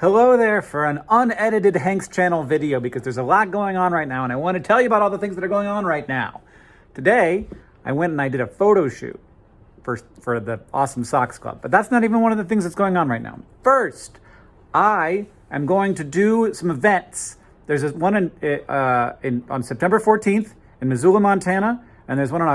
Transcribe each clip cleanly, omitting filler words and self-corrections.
Hello there for an unedited Hanks Channel video because there's a lot going on right now and I want to tell you about all the things that are going on right now. Today, I went and I did a photo shoot for the Awesome Socks Club, but that's not even one of the things that's going on right now. First, I am going to do some events. There's one on September 14th in Missoula, Montana, and there's one in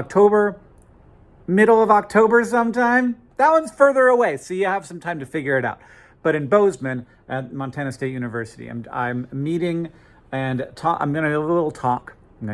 middle of October sometime. That one's further away, so you have some time to figure it out. But in Bozeman at Montana State University, I'm meeting and I'm going to give a little talk. And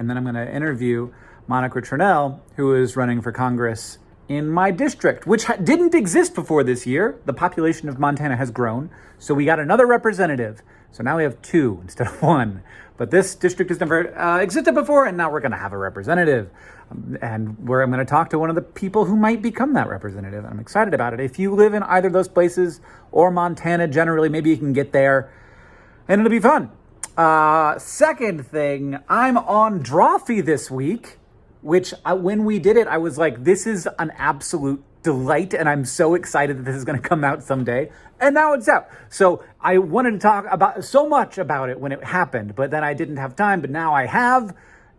then I'm going to interview Monica Tranel, who is running for Congress in my district, which didn't exist before this year. The population of Montana has grown, so we got another representative. So now we have two instead of one. But this district has never existed before, and now we're going to have a representative. I'm going to talk to one of the people who might become that representative, and I'm excited about it. If you live in either of those places or Montana generally, maybe you can get there, and it'll be fun. Second thing, I'm on Drawfee this week, which when we did it, I was like, this is an absolute delight, and I'm so excited that this is going to come out someday. And now it's out. So I wanted to talk so much about it when it happened, but then I didn't have time, but now I have.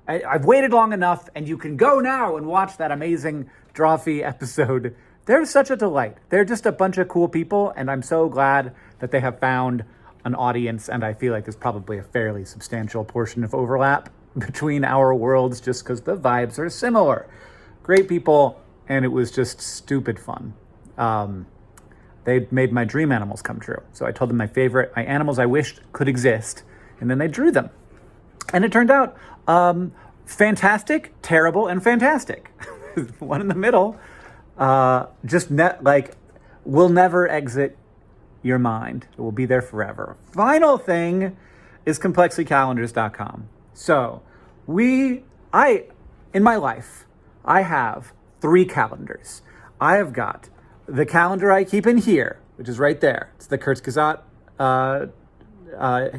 I've waited long enough, and you can go now and watch that amazing Drawfee episode. They're such a delight. They're just a bunch of cool people, and I'm so glad that they have found an audience, and I feel like there's probably a fairly substantial portion of overlap between our worlds just because the vibes are similar. Great people, and it was just stupid fun. They made my dream animals come true. So I told them my animals I wished could exist, and then they drew them. And it turned out fantastic, terrible, and fantastic. One in the middle, will never exit your mind. It will be there forever. Final thing is complexlycalendars.com. So in my life, I have 3 calendars. I have got the calendar I keep in here, which is right there. It's the Kurzgesagt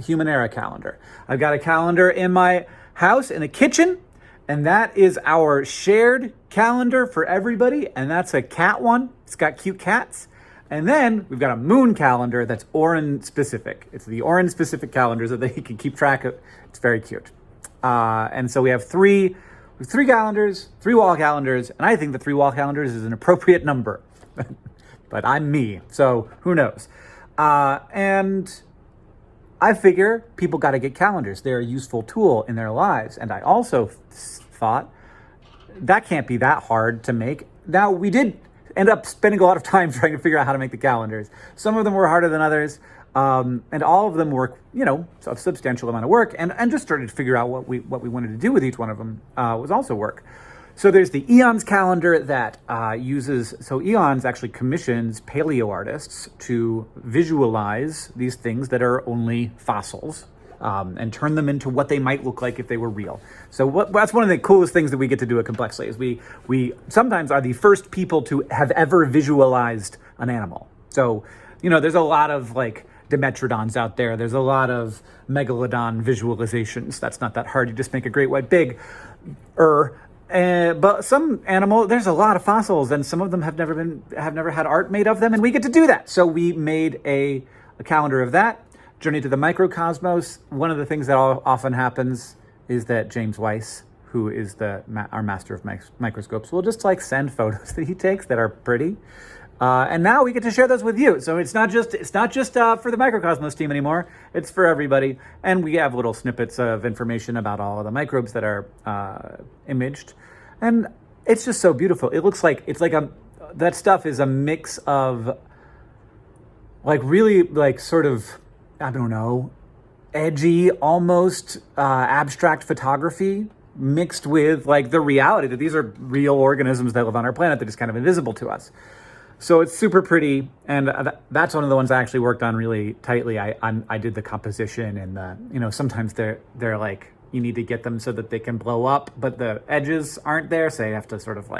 Human Era calendar. I've got a calendar in my house in the kitchen, and that is our shared calendar for everybody, and that's a cat one. It's got cute cats. And then we've got a moon calendar that's Orin specific. It's the Orin specific calendar so that you can keep track of. It's very cute. And so we have three calendars, 3 wall calendars, and I think the 3 wall calendars is an appropriate number. But I'm me, so who knows? And I figure people got to get calendars. They're a useful tool in their lives. And I also thought that can't be that hard to make. Now, we did end up spending a lot of time trying to figure out how to make the calendars. Some of them were harder than others. And all of them were, a substantial amount of work. And just started to figure out what we wanted to do with each one of them was also work. So there's the Eons calendar that Eons actually commissions paleo artists to visualize these things that are only fossils and turn them into what they might look like if they were real. So that's one of the coolest things that we get to do at Complexly is we sometimes are the first people to have ever visualized an animal. So, there's a lot of Dimetrodons out there. There's a lot of megalodon visualizations. That's not that hard. You just make a great white big but some animal, there's a lot of fossils, and some of them have never had art made of them, and we get to do that. So we made a calendar of that. Journey to the Microcosmos. One of the things that often happens is that James Weiss, who is our master of microscopes, will just send photos that he takes that are pretty. And now we get to share those with you. So it's not just for the Microcosmos team anymore. It's for everybody. And we have little snippets of information about all of the microbes that are imaged. And it's just so beautiful. It looks like that stuff is a mix of really sort of, I don't know, edgy, almost abstract photography mixed with the reality that these are real organisms that live on our planet that is kind of invisible to us. So it's super pretty, and that's one of the ones I actually worked on really tightly. I did the composition, and sometimes they're you need to get them so that they can blow up, but the edges aren't there, so you have to sort of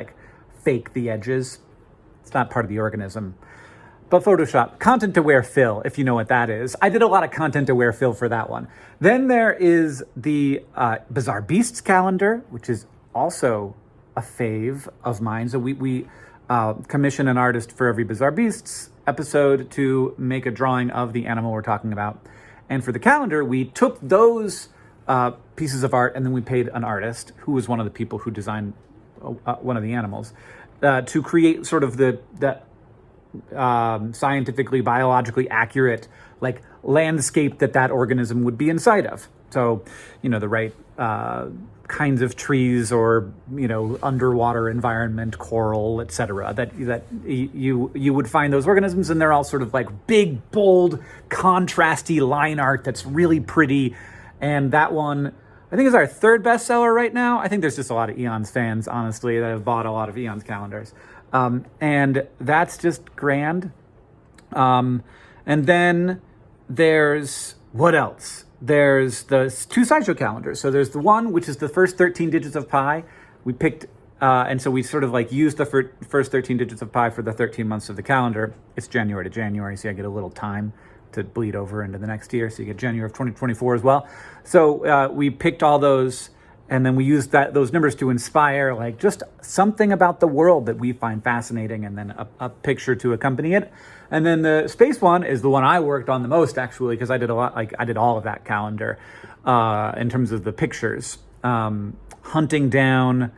fake the edges. It's not part of the organism. But Photoshop, content-aware fill, if you know what that is. I did a lot of content-aware fill for that one. Then there is the Bizarre Beasts calendar, which is also a fave of mine. So we commission an artist for every Bizarre Beasts episode to make a drawing of the animal we're talking about. And for the calendar, we took those pieces of art and then we paid an artist who was one of the people who designed one of the animals to create sort of the scientifically, biologically accurate like landscape that organism would be inside of. So, the right kinds of trees or, underwater environment, coral, etc. That you would find those organisms, and they're all sort of like big, bold, contrasty line art that's really pretty. And that one, I think, is our third bestseller right now. I think there's just a lot of Eons fans, honestly, that have bought a lot of Eons calendars. And that's just grand. And then there's, what else? There's the two sideshow calendars. So there's the one, which is the first 13 digits of pi. We picked, and so we sort of like used the first 13 digits of pi for the 13 months of the calendar. It's January to January, so I get a little time to bleed over into the next year. So you get January of 2024 as well. So we picked all those, and then we used those numbers to inspire like just something about the world that we find fascinating, and then a picture to accompany it. And then the space one is the one I worked on the most, actually, because I did I did all of that calendar in terms of the pictures, hunting down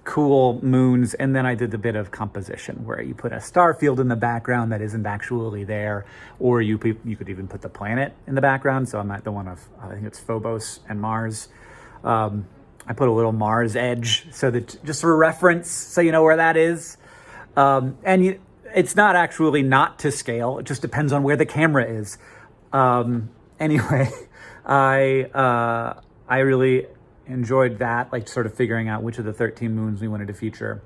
cool moons, and then I did the bit of composition where you put a star field in the background that isn't actually there, or you could even put the planet in the background. So I'm at the one of, I think it's Phobos and Mars. I put a little Mars edge so that just for reference, so you know where that is. It's not actually not to scale. It just depends on where the camera is. Anyway, I really enjoyed that, like sort of figuring out which of the 13 moons we wanted to feature.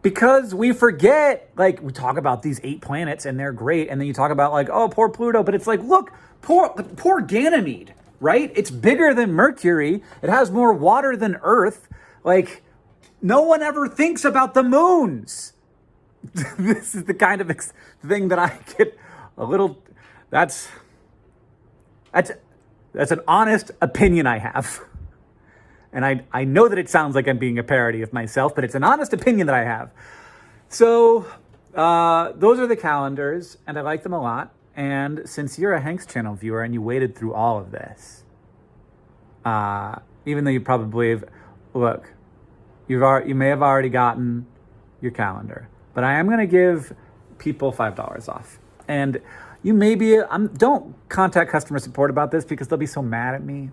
Because we forget, like we talk about these 8 planets and they're great. And then you talk about like, oh, poor Pluto. But it's like, look, poor Ganymede, right? It's bigger than Mercury. It has more water than Earth. Like, no one ever thinks about the moons. This is the kind of thing that I get a little, that's an honest opinion I have. And I know that it sounds like I'm being a parody of myself, but it's an honest opinion that I have. So those are the calendars, and I like them a lot. And since you're a Hanks Channel viewer and you waded through all of this, even though you probably have, look, you may have already gotten your calendar, but I am going to give people $5 off. And you may be, don't contact customer support about this because they'll be so mad at me.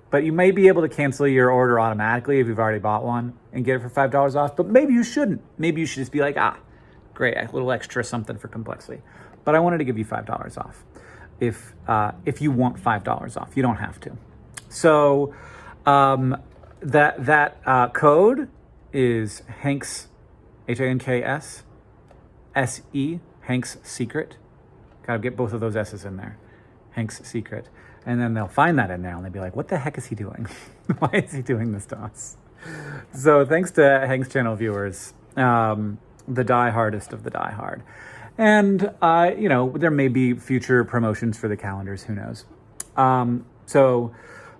But you may be able to cancel your order automatically if you've already bought one and get it for $5 off. But maybe you shouldn't. Maybe you should just be like, great, a little extra something for complexity. But I wanted to give you $5 off if you want $5 off. You don't have to. So that code is Hanks, HANKS, SE, Hanks Secret. Gotta get both of those S's in there. Hanks Secret. And then they'll find that in there and they'll be like, what the heck is he doing? Why is he doing this to us? So thanks to Hanks Channel viewers, the die-hardest of the die-hard. And, there may be future promotions for the calendars, who knows? So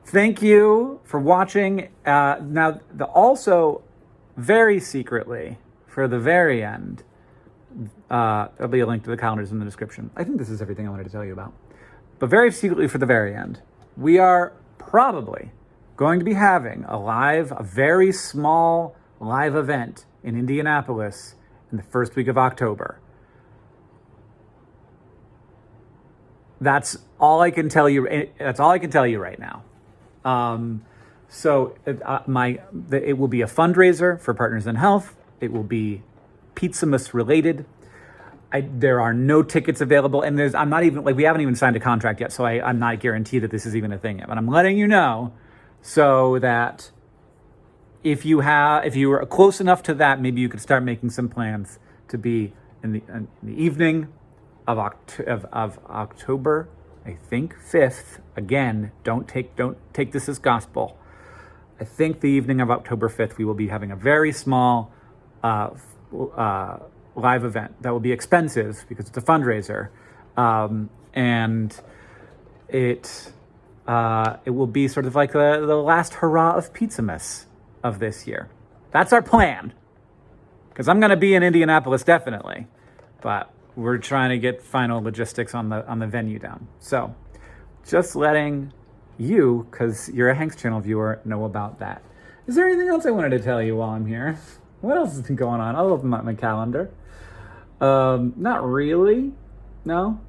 thank you for watching. Now, also, very secretly, for the very end, there'll be a link to the calendars in the description. I think this is everything I wanted to tell you about. But very secretly for the very end, we are probably going to be having a very small live event in Indianapolis in the first week of October. That's all I can tell you. That's all I can tell you right now. It will be a fundraiser for Partners in Health. It will be Pizzamas related. There are no tickets available, and I'm not even we haven't even signed a contract yet, so I'm not guaranteed that this is even a thing yet. But I'm letting you know so that if you were close enough to that, maybe you could start making some plans to be in the evening of October, I think 5th. Again, don't take this as gospel. I think the evening of October 5th, we will be having a very small live event that will be expensive because it's a fundraiser, and it will be sort of like the last hurrah of Pizzamas of this year. That's our plan, because I'm going to be in Indianapolis definitely, but we're trying to get final logistics on the venue down. So just letting you, because you're a Hanks Channel viewer, know about that. Is there anything else I wanted to tell you while I'm here? What else has been going on? I'll open my calendar. Not really. No.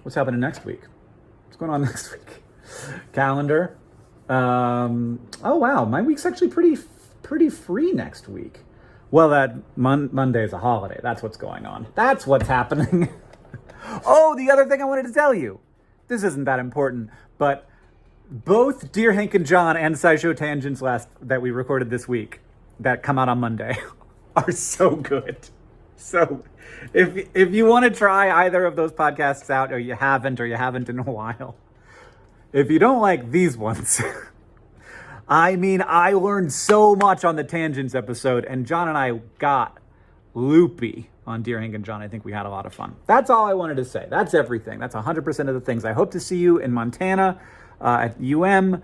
What's happening next week? What's going on next week? Calendar. Oh wow, my week's actually pretty free next week. Well, that Monday is a holiday. That's what's going on. That's what's happening. Oh, the other thing I wanted to tell you. This isn't that important, but both Dear Hank and John and SciShow Tangents that we recorded this week that come out on Monday are so good. So if you want to try either of those podcasts out, or you haven't in a while, if you don't like these ones, I mean, I learned so much on the Tangents episode, and John and I got loopy on Dear Hank and John. I think we had a lot of fun. That's all I wanted to say. That's everything. That's 100% of the things. I hope to see you in Montana at UM.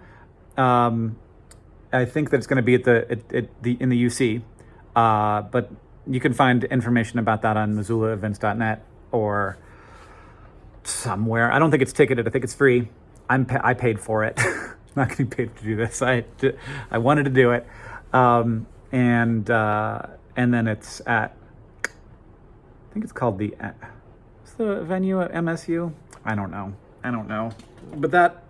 I think that it's going to be in the UC, but you can find information about that on MissoulaEvents.net or somewhere. I don't think it's ticketed. I think it's free. I paid for it. I'm not getting paid to do this. I wanted to do it, and then it's at, I think it's called what's the venue at MSU? I don't know. But that,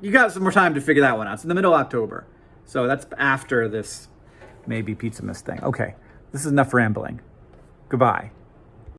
you got some more time to figure that one out. It's in the middle of October. So that's after this maybe Pizza Miss thing. Okay, this is enough rambling. Goodbye.